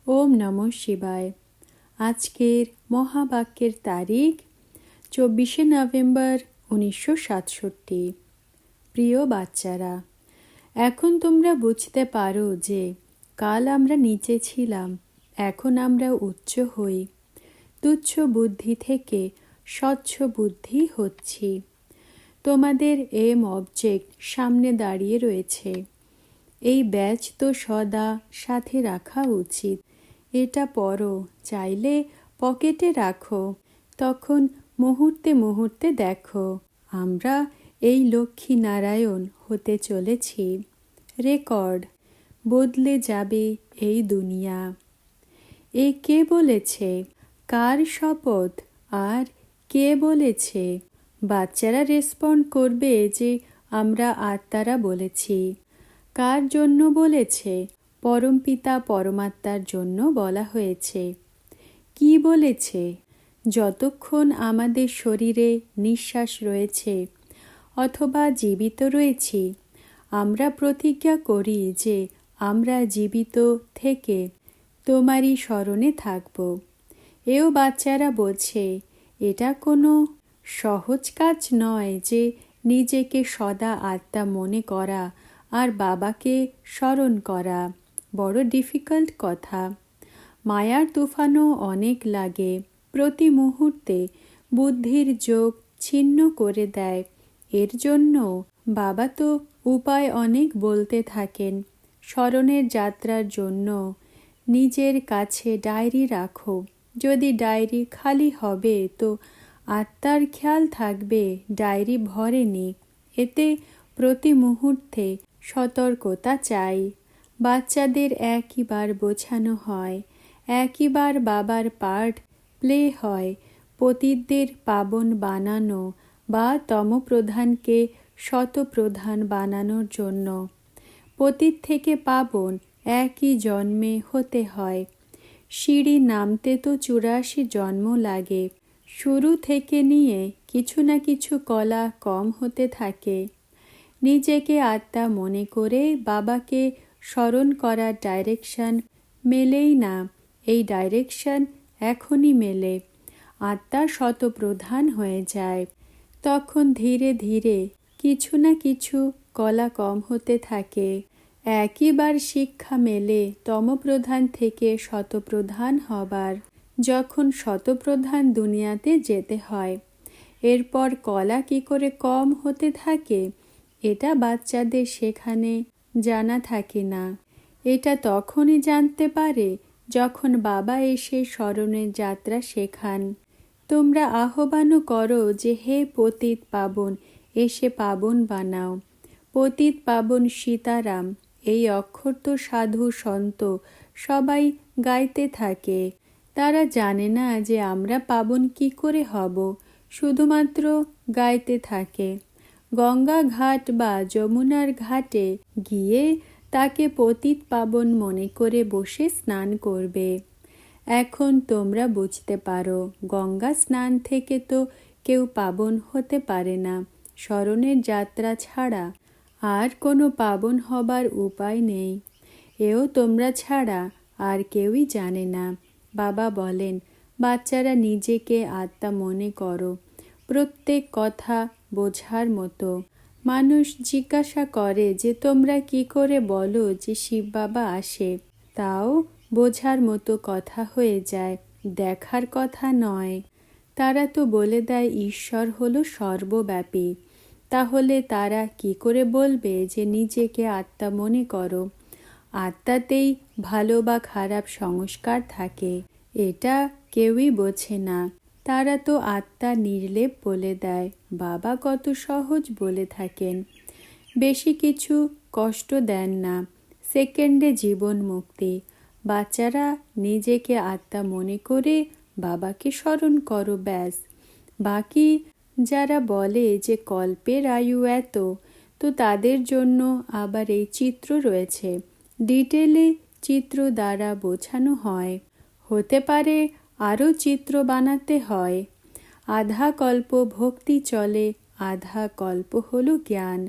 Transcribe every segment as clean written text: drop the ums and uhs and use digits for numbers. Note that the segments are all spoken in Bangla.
ওম নমঃ শিবায়। আজকের মহাবাক্যের তারিখ 24শে নভেম্বর 1967। প্রিয় বাচ্চারা, এখন তোমরা বুঝতে পারো যে কাল আমরা নিচে ছিলাম, এখন আমরা উচ্চ হই। তুচ্ছ বুদ্ধি থেকে স্বচ্ছ বুদ্ধি হচ্ছি। তোমাদের এম অবজেক্ট সামনে দাঁড়িয়ে রয়েছে। এই ব্যাচ তো সদা সাথে রাখা উচিত। এটা পড়ো, চাইলে পকেটে রাখো, তখন মুহূর্তে মুহূর্তে দেখো আমরা এই লক্ষ্মী নারায়ণ হতে চলেছি। রেকর্ড, বদলে যাবে এই দুনিয়া। এ কে বলেছে? কার শপথ? আর কে বলেছে? বাচ্চারা রেসপন্ড করবে যে আমরা আত্মারা বলেছি। কার জন্য বলেছে? পরমপিতা পরমাত্মার জন্য বলা হয়েছে। কি বলেছে? যতক্ষণ আমাদের শরীরে নিঃশ্বাস রয়েছে অথবা জীবিত রয়েছি, আমরা প্রতিজ্ঞা করি যে আমরা জীবিত থেকে তোমারই স্মরণে থাকব। এও বাচ্চারা বলছে, এটা কোনো সহজ কাজ নয় যে নিজেকে সদা আত্মা মনে করা আর বাবাকে স্মরণ করা। বড় ডিফিকাল্ট কথা। মায়ার তুফানও অনেক লাগে। প্রতি মুহূর্তে বুদ্ধির যোগ ছিন্ন করে দেয়। এর জন্য বাবা তো উপায় অনেক বলতে থাকেন। স্মরণের যাত্রার জন্য নিজের কাছে ডায়েরি রাখো। যদি ডায়েরি খালি হবে তো আত্মার খেয়াল থাকবে ডায়েরি ভরেনি। এতে প্রতি মুহূর্তে সতর্কতা চাই। বাচ্চাদের একইবার বোঝানো হয়, একইবার বাবার পার্ট প্লে হয় পতিতদের পাবন বানানো বা তমপ্রধানকে শতপ্রধান বানানোর জন্য। পতিত থেকে পাবন একই জন্মে হতে হয়। সিঁড়ি নামতে তো 84 জন্ম লাগে। শুরু থেকে নিয়ে কিছু না কিছু কলা কম হতে থাকে। নিজেকে আত্মা মনে করে বাবাকে স্মরণ করার ডাইরেকশন মেলেই না। এই ডাইরেকশন এখনই মেলে। আত্মা শতপ্রধান হয়ে যায়। তখন ধীরে ধীরে কিছু না কিছু কলা কম হতে থাকে। একইবার শিক্ষা মেলে তমপ্রধান থেকে শতপ্রধান হবার। যখন শতপ্রধান দুনিয়াতে যেতে হয়, এরপর কলা কি করে কম হতে থাকে এটা বাচ্চাদের সেখানে জানা থাকে না। এটা তখনই জানতে পারে যখন বাবা এসে স্মরণের যাত্রা শেখান। তোমরা আহ্বানও করো যে হে পতিত পাবন, এসে পাবন বানাও। পতিত পাবন সীতারাম, এই অক্ষর তো সাধু সন্ত সবাই গাইতে থাকে। তারা জানে না যে আমরা পাবন কি করে হব, শুধুমাত্র গাইতে থাকে। গঙ্গা ঘাট বা যমুনার ঘাটে গিয়ে তাকে পতিত পাবন মনে করে বসে স্নান করবে। এখন তোমরা বুঝতে পারো, গঙ্গা স্নান থেকে তো কেউ পাবন হতে পারে না। স্মরণের যাত্রা ছাড়া আর কোনো পাবন হবার উপায় নেই। এও তোমরা ছাড়া আর কেউই জানে না। বাবা বলেন, বাচ্চারা নিজেকে আত্মা মনে করো। প্রত্যেক কথা বোঝার মতো। মানুষ জিজ্ঞাসা করে যে তোমরা কি করে বলো যে শিব বাবা আসে। তাও বোঝার মতো কথা হয়ে যায়, দেখার কথা নয়। তারা তো বলে দেয় ঈশ্বর হলো সর্বব্যাপী। তাহলে তারা কি করে বলবে যে নিজেকে আত্মা মনে করো? আত্মাতেই ভালো বা খারাপ সংস্কার থাকে, এটা কেউই বোঝে না। তারা তো আত্মা নির্লেপ বলে দেয়। বাবা কত সহজ বলে থাকেন। বেশি কিছু কষ্ট দেন না, সেকেন্ডে জীবন মুক্তি। বাচ্চারা নিজেকে আত্মা মনে করে বাবাকে স্মরণ করো, ব্যাস। বাকি যারা বলে যে কল্পের আয়ু এত, তো তাদের জন্য আবার এই চিত্র রয়েছে। ডিটেলে চিত্র দ্বারা বোঝানো হয়। হতে পারে আরও চিত্র বানাতে হয়। আধা কল্প ভক্তি চলে, আধা কল্প হলো জ্ঞান।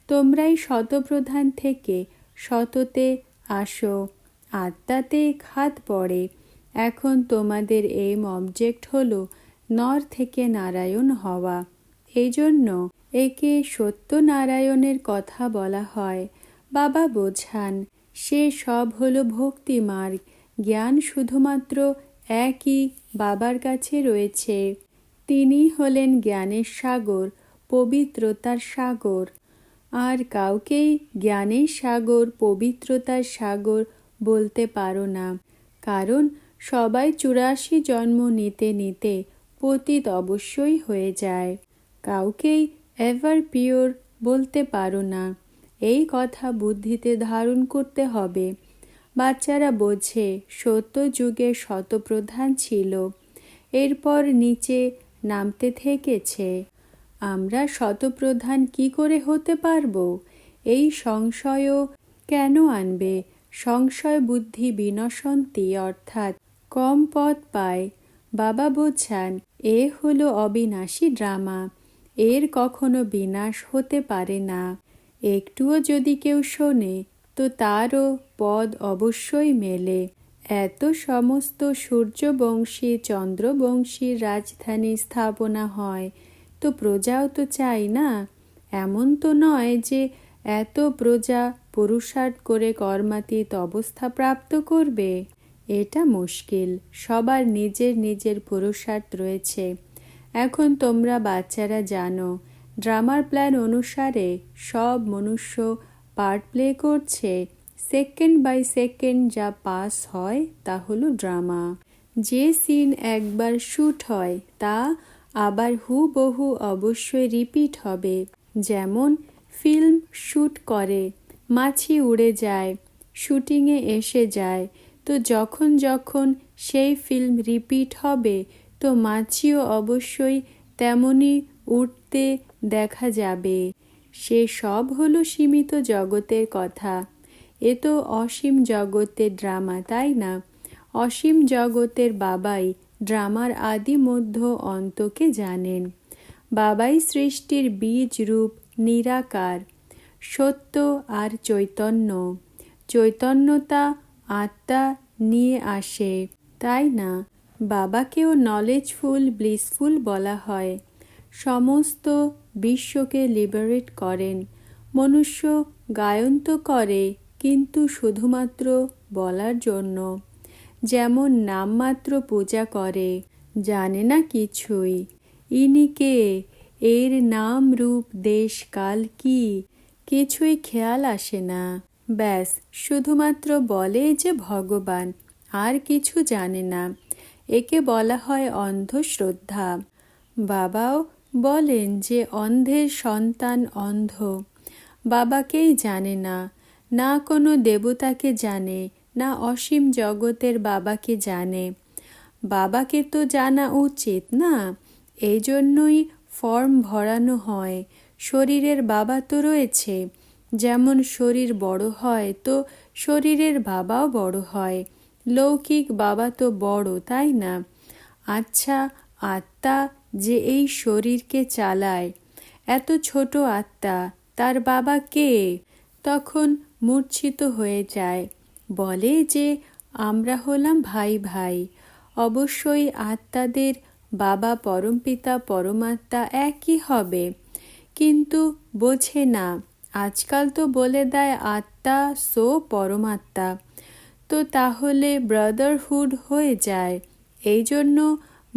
তোমরাই শতপ্রধান থেকে শততে আসো। আত্মাতে খাত পড়ে। এখন তোমাদের এইম অবজেক্ট হলো নর থেকে নারায়ণ হওয়া। এই জন্য একে সত্যনারায়ণের কথা বলা হয়। বাবা বোঝান সে সব হলো ভক্তি মার্গ। জ্ঞান শুধুমাত্র একই বাবার কাছে রয়েছে। তিনি হলেন জ্ঞানের সাগর, পবিত্রতার সাগর। আর কাউকেই জ্ঞানের সাগর, পবিত্রতার সাগর বলতে পারো না, কারণ সবাই 84 জন্ম নিতে নিতে পতিত অবশ্যই হয়ে যায়। কাউকেই এভার পিওর বলতে পারো না। এই কথা বুদ্ধিতে ধারণ করতে হবে। বাচ্চারা বোঝে সত্য যুগে শতপ্রধান ছিল, এরপর নিচে নামতে থেকেছে। আমরা শতপ্রধান কি করে হতে পারবো? এই সংশয়ও কেন আনবে? সংশয় বুদ্ধি বিনশন্তি, অর্থাৎ কম পথ পায়। বাবা বোঝান এ হলো অবিনাশী ড্রামা। এর কখনো বিনাশ হতে পারে না। একটুও যদি কেউ শোনে তো তারও পদ অবশ্যই মেলে। এত সমস্ত সূর্যবংশী চন্দ্রবংশীর রাজধানী স্থাপনা হয় তো প্রজাও তো চাই না। এমন তো নয় যে এত প্রজা পুরুষার্থ করে কর্মাতীত অবস্থা প্রাপ্ত করবে। এটা মুশকিল। সবার নিজের নিজের পুরুষার্থ রয়েছে। এখন তোমরা বাচ্চারা জানো ড্রামার প্ল্যান অনুসারে সব মনুষ্য পার্ট প্লে করছে। সেকেন্ড বাই সেকেন্ড যা পাস হয় তা হলো ড্রামা। যে সিন একবার শ্যুট হয় তা আবার হুবহু অবশ্যই রিপিট হবে। যেমন ফিল্ম শ্যুট করে, মাছি উড়ে যায়, শুটিংয়ে এসে যায়, তো যখন যখন সেই ফিল্ম রিপিট হবে তো মাছিও অবশ্যই তেমনই উঠতে দেখা যাবে। সে সব হলো সীমিত জগতের কথা। এ তো অসীম জগতের ড্রামা, তাই না? অসীম জগতের বাবাই ড্রামার আদি মধ্য অন্তকে জানেন। বাবাই সৃষ্টির বীজ রূপ নিরাকার, সত্য আর চৈতন্য। চৈতন্যতা আত্মা নিয়ে আসে, তাই না? বাবাকেও নলেজফুল, ব্লিসফুল বলা হয়। সমস্ত বিশ্বকে লিবারেট করেন। মনুষ্য গায়ন তো করে, কিন্তু শুধুমাত্র বলার জন্য। যেমন নামমাত্র পূজা করে, জানে না কিছুই। ইনি কে, এর নাম রূপ দেশ কাল কি, কিছুই খেয়াল আসে না। ব্যাস শুধুমাত্র বলে যে ভগবান, আর কিছু জানে না। একে বলা হয় অন্ধশ্রদ্ধা। বাবাও বলেন যে অন্ধের সন্তান অন্ধ। বাবাকেই জানে না, না কোনো দেবতাকে জানে, না অসীম জগতের বাবাকে জানে। বাবাকে তো জানা উচিত না? এই জন্যই ফর্ম ভরানো হয়। শরীরের বাবা তো রয়েছে। যেমন শরীর বড় হয় তো শরীরের বাবাও বড় হয়। লৌকিক বাবা তো বড়, তাই না? আচ্ছা, আত্মা যে এই শরীরকে চালায়, এত ছোট আত্মা, তার বাবা কে? তখন মূর্ছিত হয়ে যায়। বলে যে আমরা হলাম ভাই ভাই। অবশ্যই আত্মাদের বাবা পরমপিতা পরমাত্মা একই হবে, কিন্তু বোঝে না। আজকাল তো বলে দেয় আত্মা সো পরমাত্মা, তো তাহলে ব্রাদারহুড হয়ে যায়। এই জন্য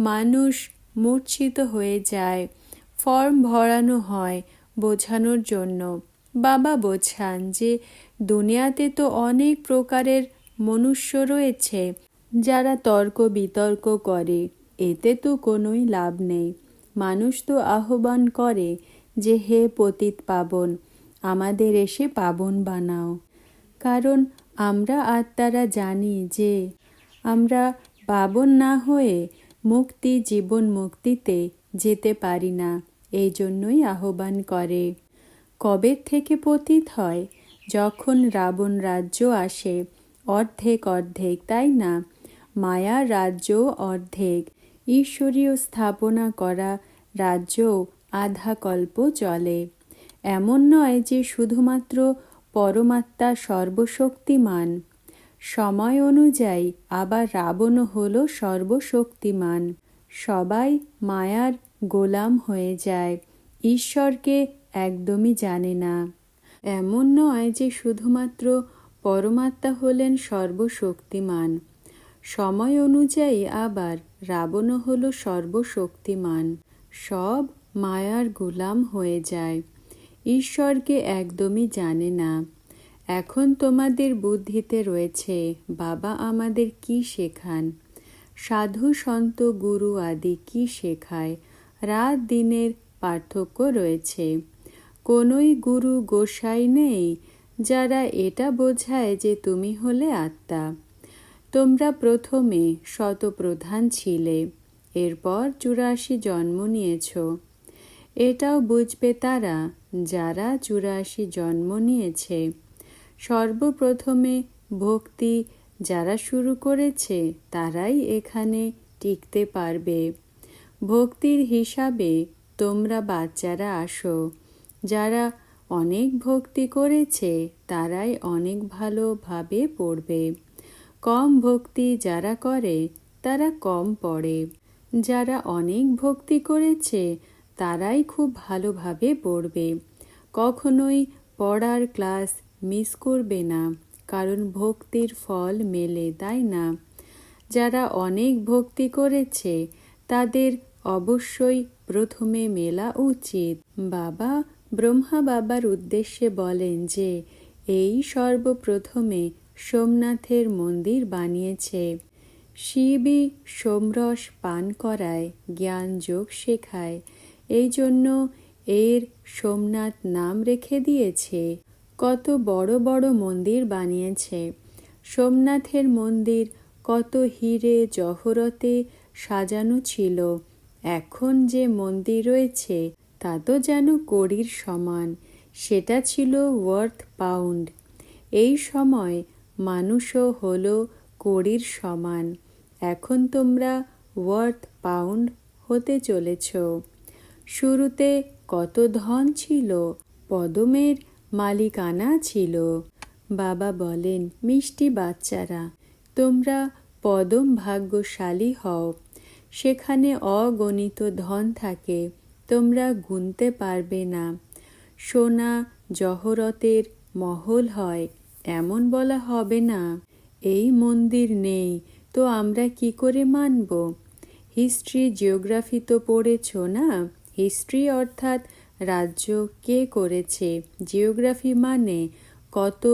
মানুষ মূর্ছিত হয়ে যায়। ফর্ম ভরানো হয় বোঝানোর জন্য। বাবা বোঝান যে দুনিয়াতে তো অনেক প্রকারের মনুষ্য রয়েছে যারা তর্ক বিতর্ক করে। এতে তো কোনোই লাভ নেই। মানুষ তো আহ্বান করে যে হে পতিত পাবন, আমাদের এসে পাবন বানাও। কারণ আমরা আত্মারা জানি যে আমরা পাবন না হয়ে মুক্তি, জীবন মুক্তিতে যেতে পারি না। এই জন্যই আহ্বান করে। কবে থেকে পতিত হয়? যখন রাবণ রাজ্য আসে। অর্ধেক অর্ধেক, তাই না? মায়ার রাজ্য অর্ধেক। ঈশ্বরীয় স্থাপনা করা রাজ্য আধা কল্প চলে। এমন নয় যে শুধুমাত্র পরমাত্মা সর্বশক্তিমান। সময় অনুযায়ী আবার রাবণও হলো সর্বশক্তিমান। সবাই মায়ার গোলাম হয়ে যায়, ঈশ্বরকে একদমই জানে না। এমন নয় যে শুধুমাত্র পরমাত্মা হলেন সর্বশক্তিমান, সময় অনুযায়ী আবার রাবণও হলো সর্বশক্তিমান। সব মায়ার গোলাম হয়ে যায়, ঈশ্বরকে একদমই জানে না। এখন তোমাদের বুদ্ধিতে রয়েছে বাবা আমাদের কি শেখান, সাধু সন্ত গুরু আদি কি শেখায়। রাত দিনের পার্থক্য রয়েছে। কোনোই গুরু গোসাই নেই যারা এটা বোঝায় যে তুমি হলে আত্মা। তোমরা প্রথমে শতপ্রধান ছিলে, এরপর 84 জন্ম নিয়েছ। এটাও বুঝবে তারা যারা 84 জন্ম নিয়েছে। সর্বপ্রথমে ভক্তি যারা শুরু করেছে তারাই এখানে টিকতে পারবে। ভক্তির হিসাবে তোমরা বাচ্চারা আসো। যারা অনেক ভক্তি করেছে তারাই অনেক ভালোভাবে পড়বে। কম ভক্তি যারা করে তারা কম পড়ে। যারা অনেক ভক্তি করেছে তারাই খুব ভালোভাবে পড়বে। কখনোই পড়ার ক্লাস মিস করবে না, কারণ ভক্তির ফল মেলে, তাই না? যারা অনেক ভক্তি করেছে তাদের অবশ্যই প্রথমে মেলা উচিত। বাবা ব্রহ্মা বাবার উদ্দেশ্যে বলেন যে এই সর্বপ্রথমে সোমনাথের মন্দির বানিয়েছে। শিবই সোমরস পান করায়, জ্ঞান যোগ শেখায়, এই জন্য এর সোমনাথ নাম রেখে দিয়েছে। কত বড় বড় মন্দির বানিয়েছে। সোমনাথের মন্দির কত হিরে জহরতে সাজানো ছিল। এখন যে মন্দির রয়েছে তা তো যেন কড়ির সমান, সেটা ছিল ওয়ার্থ পাউন্ড। এই সময় মানুষও হলো কড়ির সমান। এখন তোমরা ওয়ার্থ পাউন্ড হতে চলেছ। শুরুতে কত ধন ছিল, পদমের মালিকানা ছিল। বাবা বলেন, মিষ্টি বাচ্চারা, তোমরা পদম ভাগ্যশালী হও। সেখানে অগণিত ধন থাকে, তোমরা গুনতে পারবে না। সোনা জহরতের মহল হয়, এমন বলা হবে না এই মন্দির নেই তো আমরা কি করে মানব। হিস্ট্রি জিওগ্রাফি তো পড়েছ না? হিস্ট্রি অর্থাৎ রাজ্য কে করেছে, জিওগ্রাফি মানে কত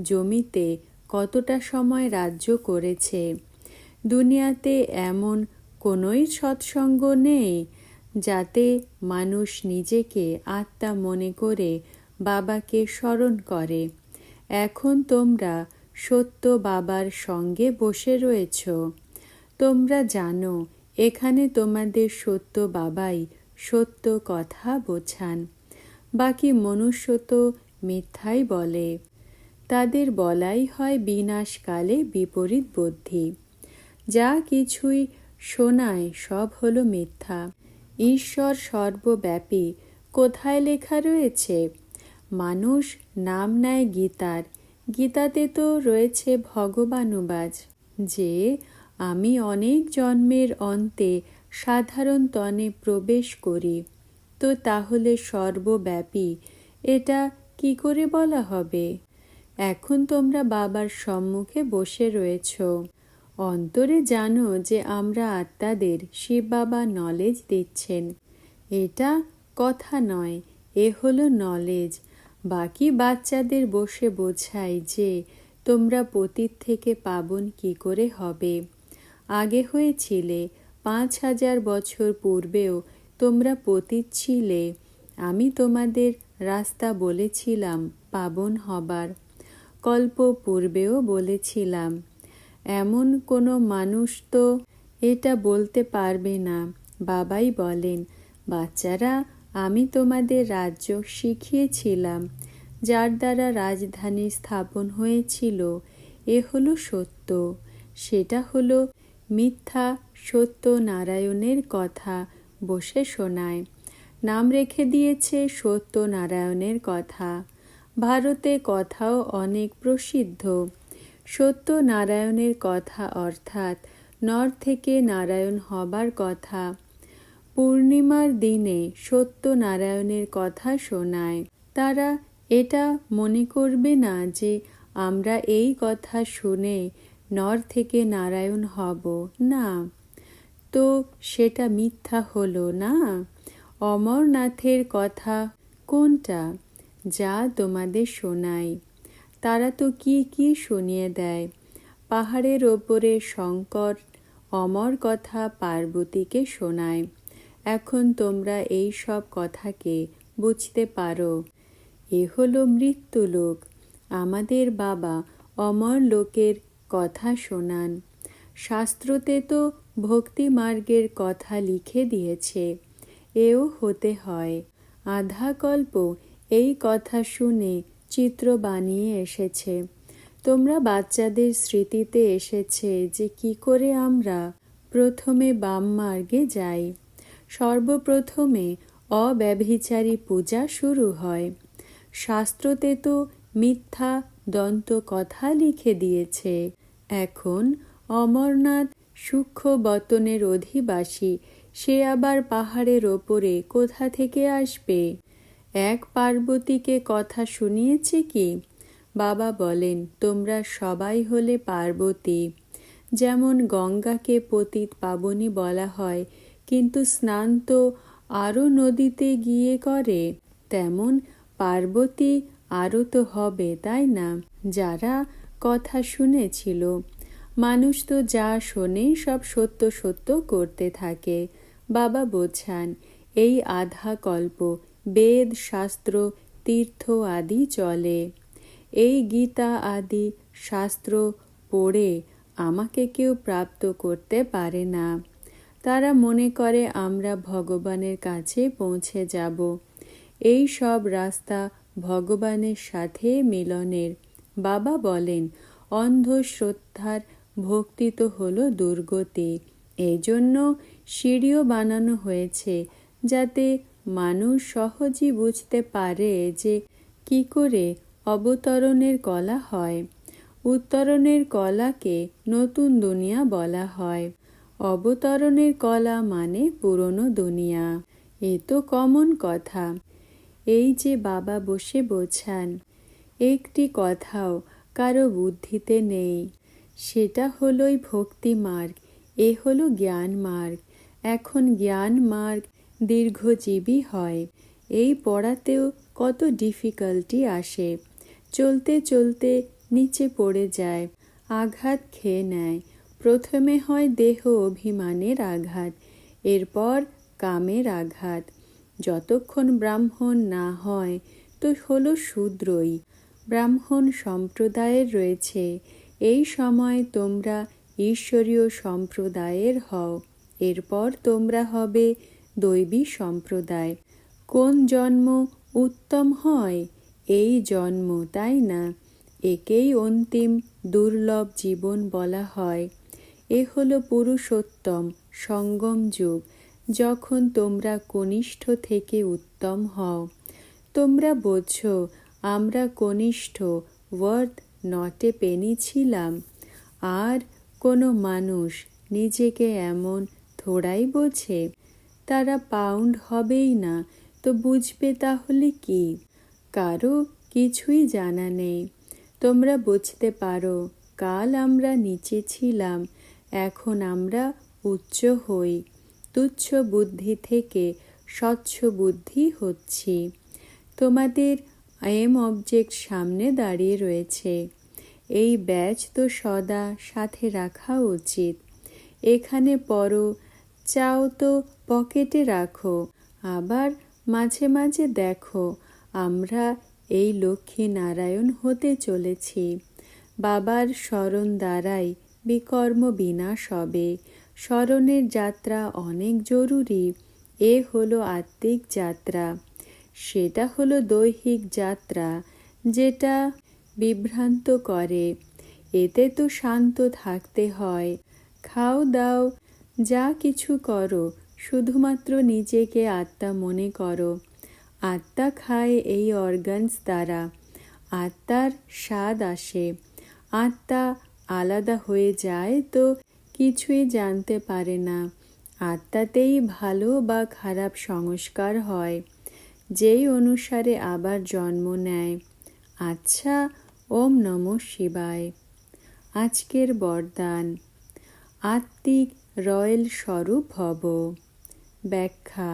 জমিতে কতটা সময় রাজ্য করেছে। দুনিয়াতে এমন কোনোই সৎসঙ্গ নেই যাতে মানুষ নিজেকে আত্মা মনে করে বাবাকে স্মরণ করে। এখন তোমরা সত্য বাবার সঙ্গে বসে রয়েছ। তোমরা জানো এখানে তোমাদের সত্য বাবাই সত্য কথা বোঝান। বাকি মনুষ্য তো মিথ্যাই বলে। তাদের বলাই হয় বিনাশকালে বিপরীত বুদ্ধি। যা কিছুই শোনায় সব হলো মিথ্যা। ঈশ্বর সর্বব্যাপী কোথায় লেখা রয়েছে? মানুষ নাম নেয় গীতার, গীতাতে তো রয়েছে ভগবানুবাচ যে আমি অনেক জন্মের অন্তে সাধারণ তনে প্রবেশ করি। তো তাহলে সর্বব্যাপী এটা কি করে বলা হবে? এখন তোমরা বাবার সম্মুখে বসে রয়েছ। অন্তরে জানো যে আমরা আত্মাদের শিব বাবা নলেজ দিচ্ছেন। এটা কথা নয়, এ হলো নলেজ। বাকি বাচ্চাদের বসে বোঝাই যে তোমরা পতিত থেকে পাবন কি করে হবে। আগে হয়েছিলে, 5000 বছর পূর্বেও তোমরা পতিত ছিলে। আমি তোমাদের রাস্তা বলেছিলাম পাবন হবার, কল্প পূর্বেও বলেছিলাম। এমন কোনো মানুষ তো এটা বলতে পারবে না। বাবাই বলেন, বাচ্চারা আমি তোমাদের রাজ্য শিখিয়েছিলাম, যার দ্বারা রাজধানী স্থাপন হয়েছিল। এ হলো সত্য, সেটা হলো মিথ্যা। সত্য নারায়ণের কথা বসে শোনায়, নাম রেখে দিয়েছে সত্য নারায়ণের কথা। ভারতে কথাও অনেক প্রসিদ্ধ। সত্যনারায়ণের কথা অর্থাৎ নর থেকে নারায়ণ হবার কথা। পূর্ণিমার দিনে সত্যনারায়ণের কথা শোনায়। তারা এটা মনে করবে না যে আমরা এই কথা শুনে নর থেকে নারায়ণ হব না, তো সেটা মিথ্যা হলো না। অমরনাথের কথা কোনটা যা তোমাদের শোনায়? তারা তো কি কি শুনিয়ে দেয়। পাহাড়ের ওপরে শঙ্কর অমর কথা পার্বতীকে শোনায়। এখন তোমরা এই সব কথাকে বুঝতে পারো। এ হলো মৃত্যুলোক। আমাদের বাবা অমর লোকের কথা শোনান। শাস্ত্রতে তো ভক্তি মার্গের কথা লিখে দিয়েছে, এও হতে হয়। আধা কল্প এই কথা শুনে চিত্র বানিয়ে এসেছে। তোমরা বাচ্চাদের স্মৃতিতে এসেছে যে কি করে আমরা প্রথমে বাম মার্গে যাই। সর্বপ্রথমে অব্যভিচারী পূজা শুরু হয়। শাস্ত্রতে তো মিথ্যা দন্ত কথা লিখে দিয়েছে। এখন অমরনাথ সূক্ষ্ম বতনের অধিবাসী, সে আবার পাহাড়ের ওপরে কোথা থেকে আসবে? এক পার্বতীকে কথা শুনিয়েছে কি? বাবা বলেন, তোমরা সবাই হলে পার্বতী। যেমন গঙ্গাকে পতিত পাবনী বলা হয়, কিন্তু স্নান তো আরও নদীতে গিয়ে করে, তেমন পার্বতী আরও তো হবে, তাই না? যারা কথা শুনেছিল, মানুষ তো যা শোনে সব সত্য সত্য করতে থাকে। বাবা বোঝান, এই আধা কল্প বেদ শাস্ত্র তীর্থ আদি চলে। এই গীতা আদি শাস্ত্র পড়ে আমাকে কেউ প্রাপ্ত করতে পারে না। তারা মনে করে আমরা ভগবানের কাছে পৌঁছে যাব। এই সব রাস্তা ভগবানের সাথে মিলনের। বাবা বলেন, অন্ধ শ্রদ্ধার ভক্তি তো হলো দুর্গতি। এই জন্য সিঁড়িও বানানো হয়েছে, যাতে মানুষ সহজেই বুঝতে পারে যে কি করে অবতরণের কলা হয়। উত্তরণের কলাকে নতুন দুনিয়া বলা হয়। অবতরণের কলা মানে পুরনো দুনিয়া। এ তো কমন কথা। এই যে বাবা বসে বোঝান, একটি কথাও কারো বুদ্ধিতে নেই। সেটা হলোই ভক্তি মার্গ, এ হলো জ্ঞান মার্গ। এখন জ্ঞান মার্গ দীর্ঘজীবী হয়। এই পড়াতেও কত ডিফিকাল্টি আসে। চলতে চলতে নিচে পড়ে যায়, আঘাত খেয়ে নেয়। প্রথমে হয় দেহ অভিমানের আঘাত, এরপর কামের আঘাত। যতক্ষণ ব্রাহ্মণ না হয় তো হলো শূদ্রই। ব্রাহ্মণ সম্প্রদায়ের রয়েছে। এই সময় তোমরা ঈশ্বরীয় সম্প্রদায়ের হও। এরপর তোমরা হবে দৈবী সম্প্রদায়। কোন জন্ম উত্তম হয়? এই জন্ম, তাই না? একেই অন্তিম দুর্লভ জীবন বলা হয়। এ হলো পুরুষোত্তম সঙ্গম যুগ, যখন তোমরা কনিষ্ঠ থেকে উত্তম হও। তোমরা বোঝো, আমরা কনিষ্ঠ ওয়ার্থ নটে পেনি ছিলাম। আর কোনো মানুষ নিজেকে এমন থোড়াই বোঝে। তারা পাউন্ড হবেই না, তো বুঝবে তাহলে কি? কারো কিছুই জানা নেই। তোমরা বুঝতে পারো, কাল আমরা নিচে ছিলাম, এখন আমরা উচ্চ হই। তুচ্ছ বুদ্ধি থেকে স্বচ্ছ বুদ্ধি হচ্ছি। তোমাদের এম অবজেক্ট সামনে দাঁড়িয়ে রয়েছে। এই ব্যাজ তো সদা সাথে রাখা উচিত। এখানে পড়ো, চাও তো পকেটে রাখো। আবার মাঝে মাঝে দেখো, আমরা এই লক্ষ্মী নারায়ণ হতে চলেছি। বাবার স্মরণ দ্বারাই বিকর্ম বিনাশ হবে। স্মরণের যাত্রা অনেক জরুরি। এ হলো আত্মিক যাত্রা। সেটা হলো দৈহিক যাত্রা, যেটা বিভ্রান্ত করে। এতে তো শান্ত থাকতে হয়। খাও দাও, যা কিছু করো, শুধুমাত্র নিজেকে আত্মা মনে করো। আত্মা খায় এই অর্গানস দ্বারা। আত্মার স্বাদ আসে। আত্মা আলাদা হয়ে যায় তো কিছুই জানতে পারে না। আত্মাতেই ভালো বা খারাপ সংস্কার হয়, যেই অনুসারে আবার জন্ম নেয়। আচ্ছা, ওম নমঃ শিবায়। আজকের বরদান: আত্মিক রয়েল স্বরূপ হব। ব্যাখ্যা: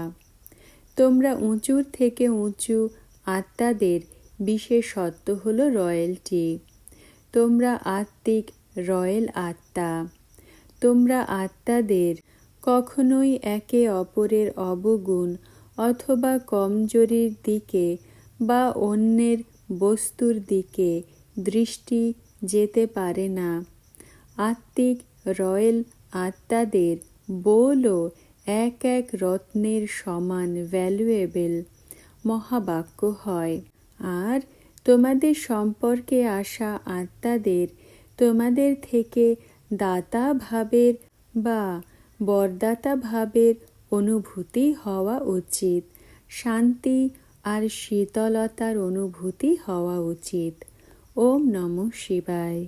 তোমরা উঁচুর থেকে উঁচু আত্মাদের বিশেষত্ব হল রয়্যালটি। তোমরা আত্মিক রয়েল আত্মা। তোমরা আত্মাদের কখনোই একে অপরের অবগুণ অথবা কমজোরির দিকে বা অন্যের বস্তুর দিকে দৃষ্টি যেতে পারে না। আত্মিক রয়েল আত্মাদের বোলও এক এক রত্নের সমান ভ্যালুয়েবল মহাবাক্য হয়। আর তোমাদের সম্পর্কে আসা আত্মাদের তোমাদের থেকে দাতা ভাবের বা বরদাতা ভাবের অনুভূতি হওয়া উচিত। শান্তি আর শীতলতার অনুভূতি হওয়া উচিত। ওম নমঃ শিবায়।